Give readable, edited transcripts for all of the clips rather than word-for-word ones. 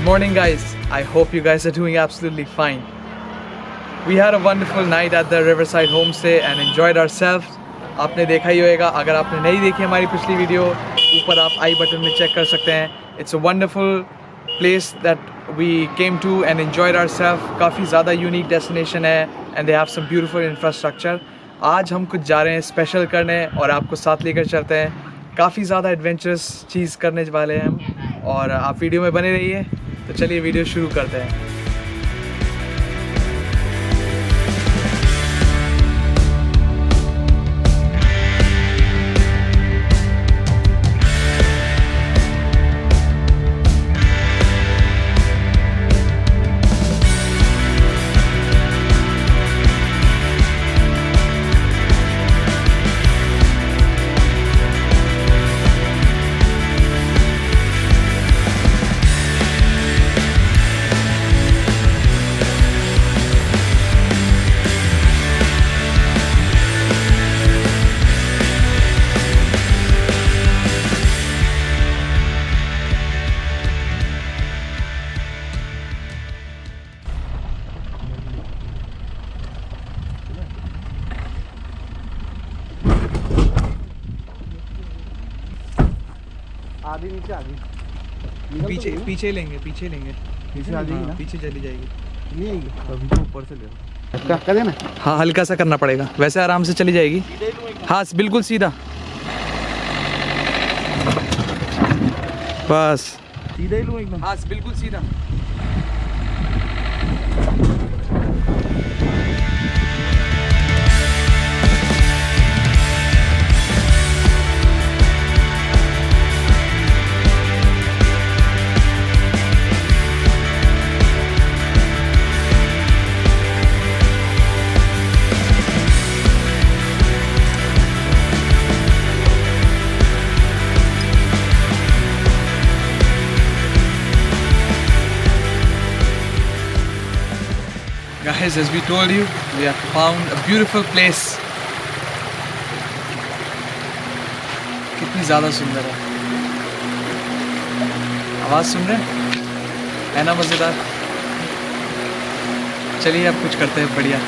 Good morning guys, I hope you guys are doing absolutely fine. We had a wonderful night at the Riverside Homestay and enjoyed ourselves. आपने देखा ही होगा, अगर आपने नहीं देखी हमारी पिछली वीडियो ऊपर आप आई बटन में चेक कर सकते हैं. It's a wonderful place that we came to and enjoyed ourselves. काफ़ी ज़्यादा यूनिक डेस्टिनेशन है and they have some beautiful infrastructure. आज हम कुछ जा रहे हैं स्पेशल करने और आपको साथ लेकर चलते हैं. काफ़ी ज़्यादा एडवेंचरस चीज़ करने वाले हैं हम और आप वीडियो में बने रहिए. तो चलिए वीडियो शुरू करते हैं. आधी नीचे आधी पीछे पीछे लेंगे पीछे आधी ना पीछे चली जाएगी. नहीं आएगी अभी तो ऊपर से ले धक्का कर देना. हाँ हल्का सा करना पड़ेगा, वैसे आराम से चली जाएगी. हाँ बिल्कुल सीधा, बस सीधा ही लूँ एकदम. हाँ बिल्कुल सीधा. Guys, as we told you, we have found a beautiful place. कितनी ज़्यादा सुंदर है. आवाज़ सुन रहे हैं? है ना मज़ेदार. चलिए अब कुछ करते हैं बढ़िया.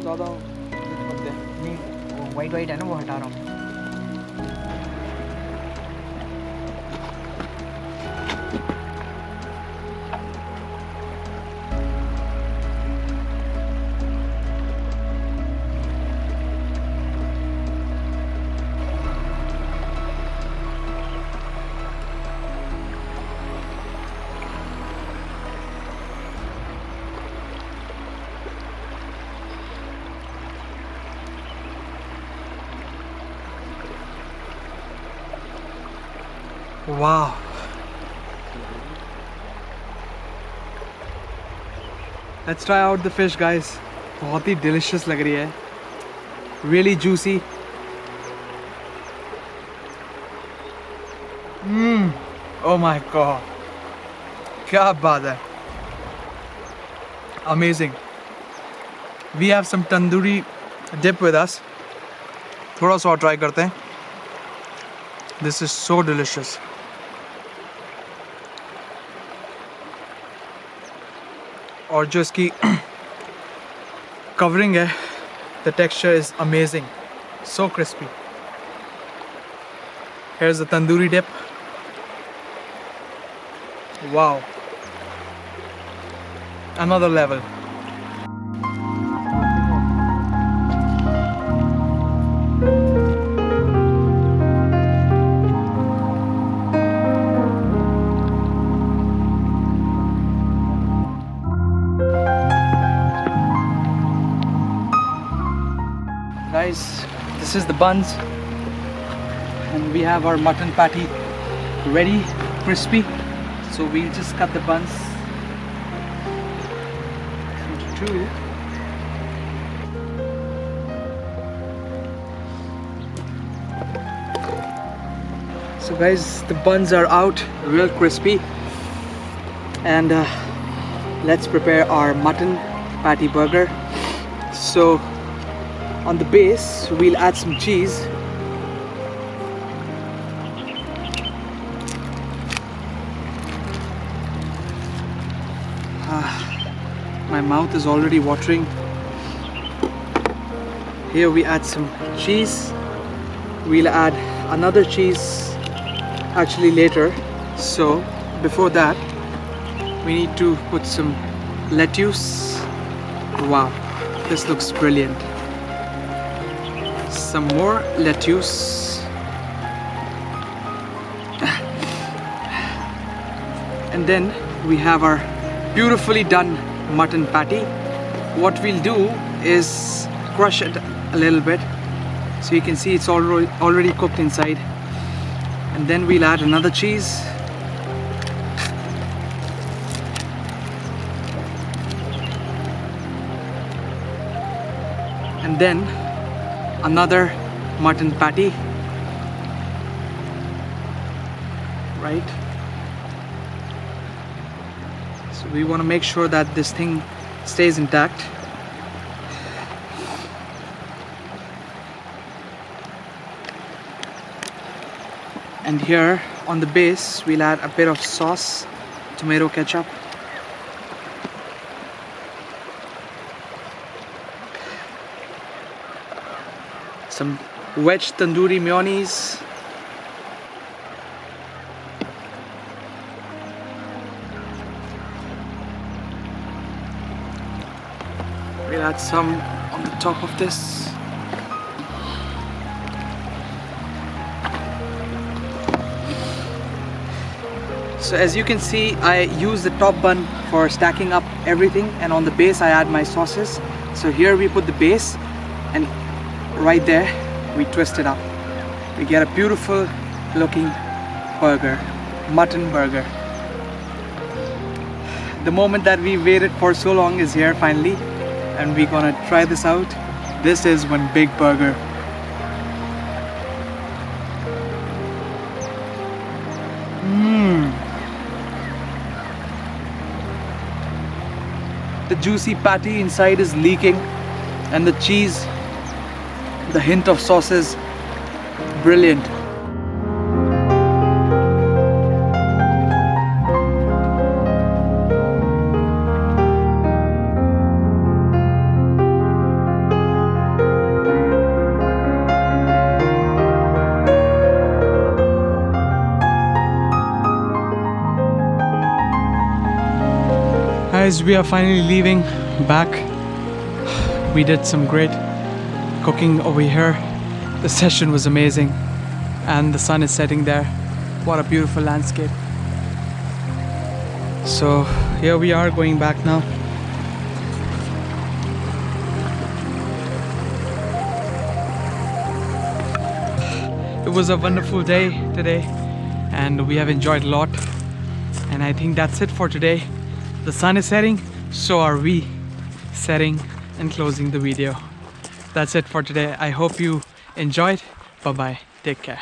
ज़्यादा बनते हैं। नहीं, वो वाइट वाइट है ना, वो हटा रहा हूँ। वाह, let's try out the fish guys. बहुत ही डिलिशियस लग रही है, really juicy. Oh my God, क्या बात है, amazing. We have some tandoori dip with us, थोड़ा सा और ट्राई करते हैं। This is so delicious. और जो इसकी कवरिंग है, the texture is amazing, so crispy. Here is the tandoori dip. Wow, another level. Guys, this is the buns and we have our mutton patty ready, crispy. So we'll just cut the buns into two. So guys, the buns are out, real crispy, and let's prepare our mutton patty burger. So on the base we'll add some cheese. My mouth is already watering. Here we add some cheese. We'll add another cheese actually later. So before that we need to put some lettuce. Wow, this looks brilliant. Some more lettuce. And then we have our beautifully done mutton patty. What we'll do is crush it a little bit so you can see it's already cooked inside. And then we'll add another cheese. And then another mutton patty, right? So we want to make sure that this thing stays intact. And here on the base we'll add a bit of sauce, tomato ketchup. Some wedge tandoori mayonnaise. We'll add some on the top of this. So as you can see, I use the top bun for stacking up everything, and on the base I add my sauces. So here we put the base, and right there we twist it up. We get a beautiful looking burger, mutton burger. The moment that we waited for so long is here finally, and we're gonna try this out. This is one big burger. The juicy patty inside is leaking, and the cheese, the hint of sauces, brilliant. guys, we are finally leaving back. We did some great cooking over here. The session was amazing and the sun is setting there. What a beautiful landscape. So here we are going back now. It was a wonderful day today and we have enjoyed a lot, and I think that's it for today. The sun is setting, so are we setting and closing the video. That's it for today. I hope you enjoyed. Bye bye, take care.